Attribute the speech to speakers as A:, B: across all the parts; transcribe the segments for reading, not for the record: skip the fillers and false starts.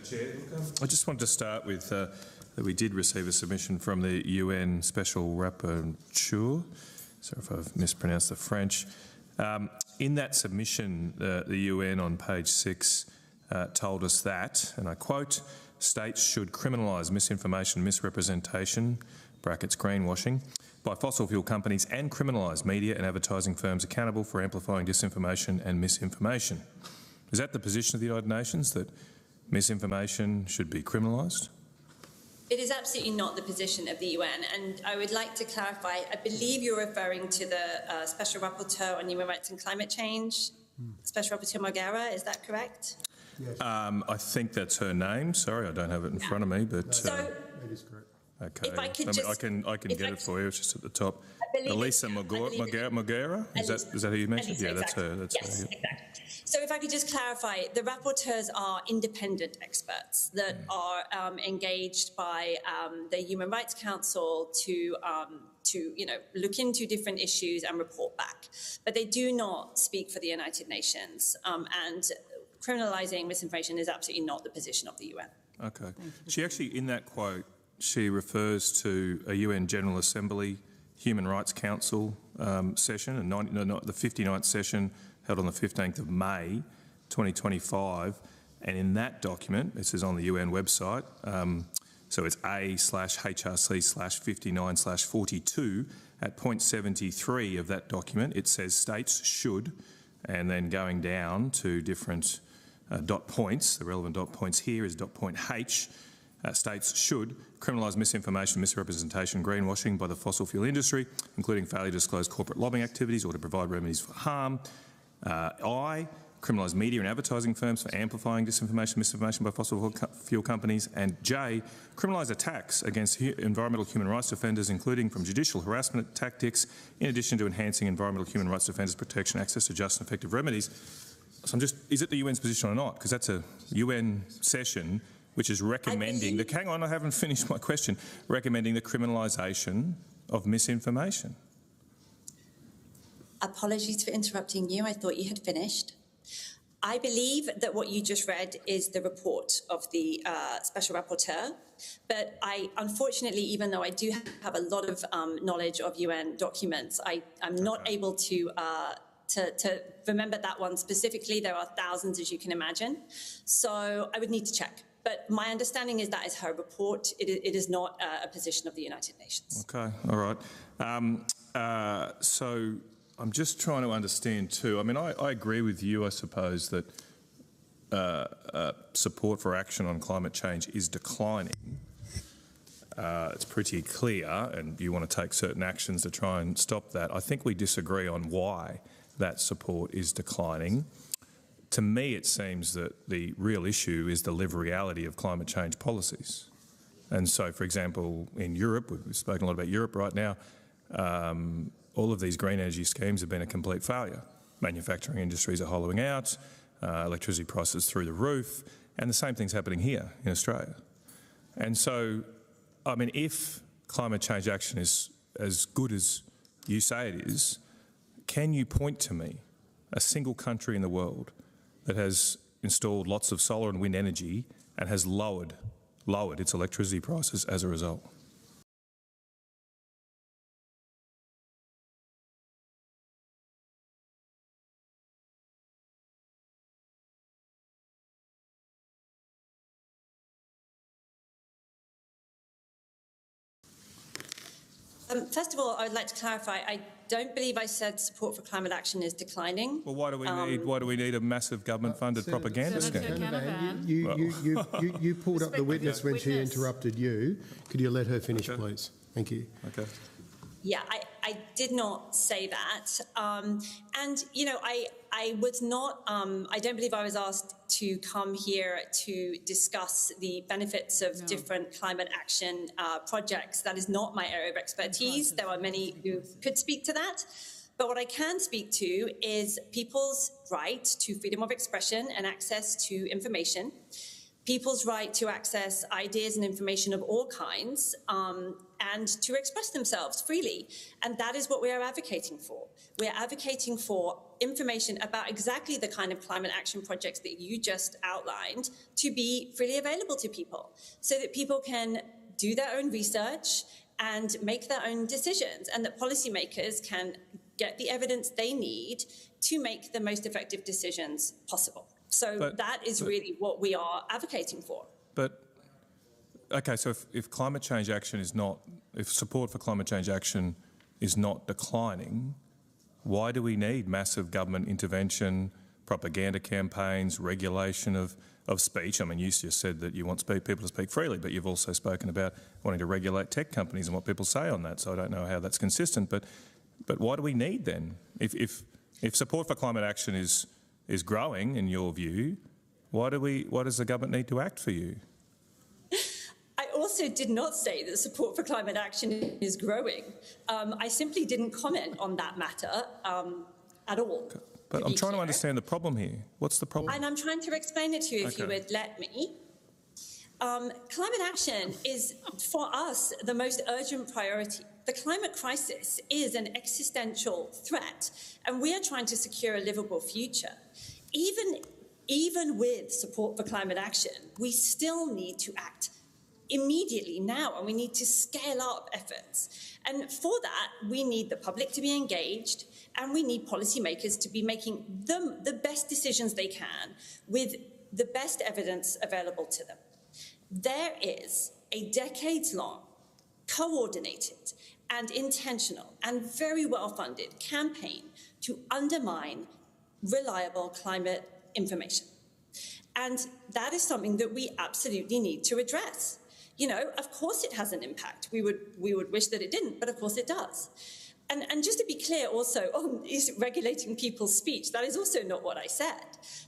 A: Chair. I just wanted to start with that we did receive a submission from the UN Special Rapporteur. Sorry if I've mispronounced the French. In that submission, the UN on page 6 told us that, and I quote, states should criminalise misinformation, misrepresentation, brackets greenwashing, by fossil fuel companies and criminalise media and advertising firms accountable for amplifying disinformation and misinformation. Is that the position of the United Nations, that misinformation should be criminalised?
B: It is absolutely not the position of the UN, and I would like to clarify, I believe you're referring to the Special Rapporteur on Human Rights and Climate Change, Special Rapporteur Margera, is that correct?
C: Yes.
A: I think that's her name. Sorry, I don't have it in front of me, but...
C: that is correct.
A: Okay,
B: if I could just,
A: I can get it for you. It's just at the top. Elisa Margera, is that who you mentioned?
B: Elisa,
A: yeah, that's
B: exactly.
A: her. That's
B: yes,
A: her. Yeah.
B: Exactly. So if I could just clarify, the rapporteurs are independent experts that are engaged by the Human Rights Council to look into different issues and report back, but they do not speak for the United Nations. And criminalising misinformation is absolutely not the position of the UN.
A: Okay. She actually, in that quote, she refers to a UN General Assembly Human Rights Council session, the 59th session held on the 15th of May 2025, and in that document, this is on the UN website, so it's A/HRC/59/42, at point 73 of that document, it says states should, and then going down to different dot points, the relevant dot points here is dot point H, states should criminalise misinformation, misrepresentation, greenwashing by the fossil fuel industry, including failure to disclose corporate lobbying activities or to provide remedies for harm. I, criminalise media and advertising firms for amplifying disinformation, misinformation by fossil fuel companies. And J, criminalise attacks against environmental human rights defenders, including from judicial harassment tactics, in addition to enhancing environmental human rights defenders' protection, access to just and effective remedies. So is it the UN's position or not? Because that's a UN session which is recommending hang on, I haven't finished my question, recommending the criminalisation of misinformation.
B: Apologies for interrupting you. I thought you had finished. I believe that what you just read is the report of the Special Rapporteur, but unfortunately, even though I do have a lot of knowledge of UN documents, I'm not able to remember that one specifically. There are thousands, as you can imagine. So I would need to check. But my understanding is that is her report. It is not a position of the United Nations. Okay, all right.
A: So I'm just trying to understand too. I mean, I agree with you, I suppose, that support for action on climate change is declining. It's pretty clear, and you want to take certain actions to try and stop that. I think we disagree on why that support is declining. To me, it seems that the real issue is the lived reality of climate change policies. And so, for example, in Europe, we've spoken a lot about Europe right now, all of these green energy schemes have been a complete failure. Manufacturing industries are hollowing out, electricity prices through the roof, and the same thing's happening here in Australia. And so, I mean, if climate change action is as good as you say it is, can you point to me a single country in the world that has installed lots of solar and wind energy and has lowered its electricity prices as a result?
B: First of all, I would like to clarify, I don't believe I said support for climate action is declining.
A: Well, why do we need a massive government-funded propaganda scheme?
C: Canavan, you pulled up the witness when she interrupted you. Could you let her finish, please? Thank you.
A: Okay.
B: Yeah, I did not say that. And, you know, I was not, I don't believe I was asked to come here to discuss the benefits of different climate action projects. That is not my area of expertise. There are many who could speak to that. But what I can speak to is people's right to freedom of expression and access to information, people's right to access ideas and information of all kinds and to express themselves freely. And that is what we are advocating for. We are advocating for information about exactly the kind of climate action projects that you just outlined to be freely available to people so that people can do their own research and make their own decisions, and that policymakers can get the evidence they need to make the most effective decisions possible. So that is really what we are advocating for.
A: But, okay, so if climate change action is not, if support for climate change action is not declining, why do we need massive government intervention, propaganda campaigns, regulation of speech? I mean, you just said that you want people to speak freely, but you've also spoken about wanting to regulate tech companies and what people say on that, so I don't know how that's consistent. But why do we need then? If support for climate action is growing, in your view, why does the government need to act for you?
B: I also did not say that support for climate action is growing. I simply didn't comment on that matter at all.
A: But I'm trying to understand the problem here. What's the problem?
B: And I'm trying to explain it to you if you would let me. Climate action is, for us, the most urgent priority. The climate crisis is an existential threat, and we are trying to secure a livable future. Even with support for climate action, we still need to act immediately now, and we need to scale up efforts. And for that, we need the public to be engaged, and we need policymakers to be making the best decisions they can with the best evidence available to them. There is a decades-long, coordinated and intentional and very well-funded campaign to undermine reliable climate information. And that is something that we absolutely need to address. You know, of course it has an impact. We would wish that it didn't, but of course it does. And just to be clear also on is regulating people's speech, that is also not what I said.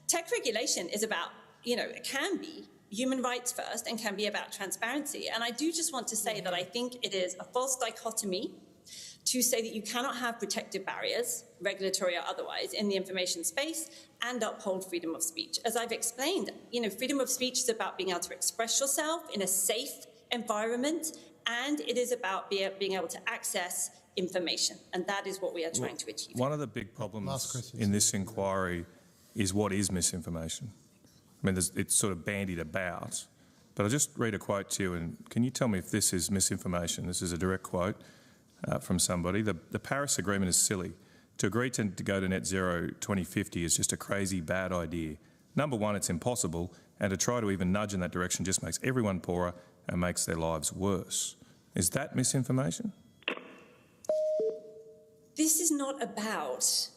B: Tech regulation is about, you know, it can be human rights first and can be about transparency. And I do just want to say that I think it is a false dichotomy to say that you cannot have protective barriers, regulatory or otherwise, in the information space and uphold freedom of speech. As I've explained, you know, freedom of speech is about being able to express yourself in a safe environment, and it is about being able to access information, and that is what we are trying to achieve.
A: One of the big problems in this inquiry is what is misinformation. I mean, it's sort of bandied about, but I'll just read a quote to you, and can you tell me if this is misinformation? This is a direct quote from somebody. The Paris Agreement is silly. To agree to go to net zero 2050 is just a crazy bad idea. Number one, it's impossible, and to try to even nudge in that direction just makes everyone poorer and makes their lives worse. Is that misinformation?
B: This is not about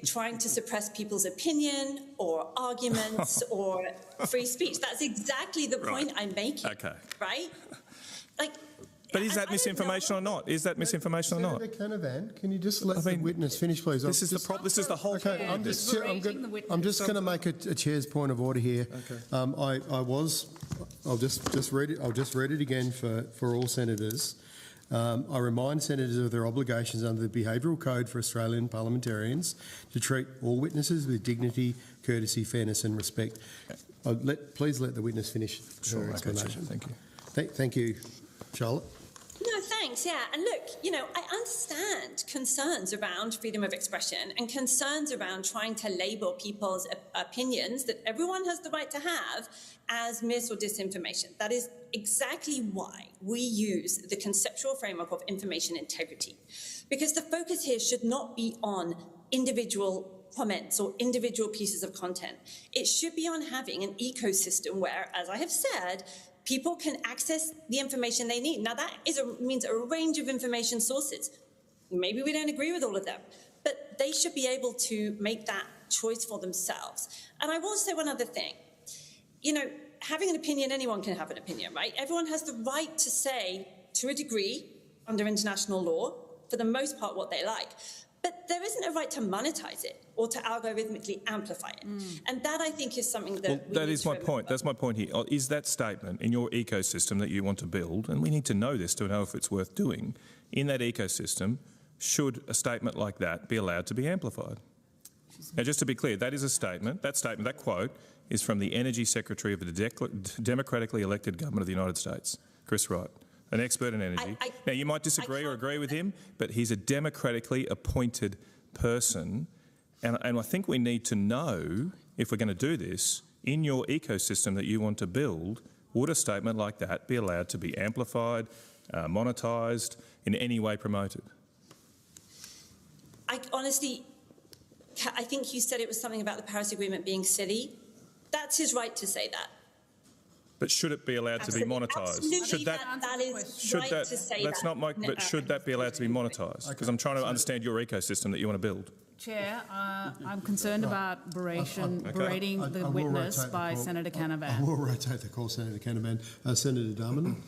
B: trying to suppress people's opinion or arguments or free speech. That's exactly the point I'm making. Okay. Right? Like.
A: But is that misinformation or not? Is that misinformation or not?
C: Senator Canavan, can you just let the witness finish, please?
A: This is the whole.
C: Okay, I'm just going to make a chair's point of order here. Okay. I'll just read it. I'll just read it again for all senators. I remind senators of their obligations under the Behavioural Code for Australian parliamentarians to treat all witnesses with dignity, courtesy, fairness and respect. Please let the witness finish her explanation.
A: Thank you.
C: Thank you, Charlotte.
B: No, thanks. Yeah. And look, you know, I understand concerns around freedom of expression and concerns around trying to label people's opinions that everyone has the right to have as mis or disinformation. That is exactly why we use the conceptual framework of information integrity, because the focus here should not be on individual comments or individual pieces of content. It should be on having an ecosystem where, as I have said, people can access the information they need. Now, that means a range of information sources. Maybe we don't agree with all of them, but they should be able to make that choice for themselves. And I will say one other thing. You know, having an opinion, anyone can have an opinion, right? Everyone has the right to say, to a degree, under international law, for the most part, what they like. But there isn't a right to monetize it or to algorithmically amplify it. And that, I think, is something that
A: that is my point. That's my point here. Is that statement in your ecosystem that you want to build, and we need to know this to know if it's worth doing, in that ecosystem, should a statement like that be allowed to be amplified? Now, just to be clear, that is a statement, that quote is from the Energy Secretary of the democratically elected government of the United States, Chris Wright, an expert in energy. Now, you might disagree or agree with him, but he's a democratically appointed person, and I think we need to know, if we're going to do this, in your ecosystem that you want to build, would a statement like that be allowed to be amplified, monetised, in any way promoted?
B: I honestly, I think you said it was something about the Paris Agreement being silly. That's his right to say that.
A: But should it be allowed to be monetised?
B: Absolutely,
A: Should
B: that is right to say
A: that's
B: that.
A: not my. But should that be allowed to be monetised? Because I'm trying to understand your ecosystem that you want to build.
D: Chair, I'm concerned about berating the witness by Senator Canavan.
C: I will rotate the call, Senator Canavan. Senator Darmanin.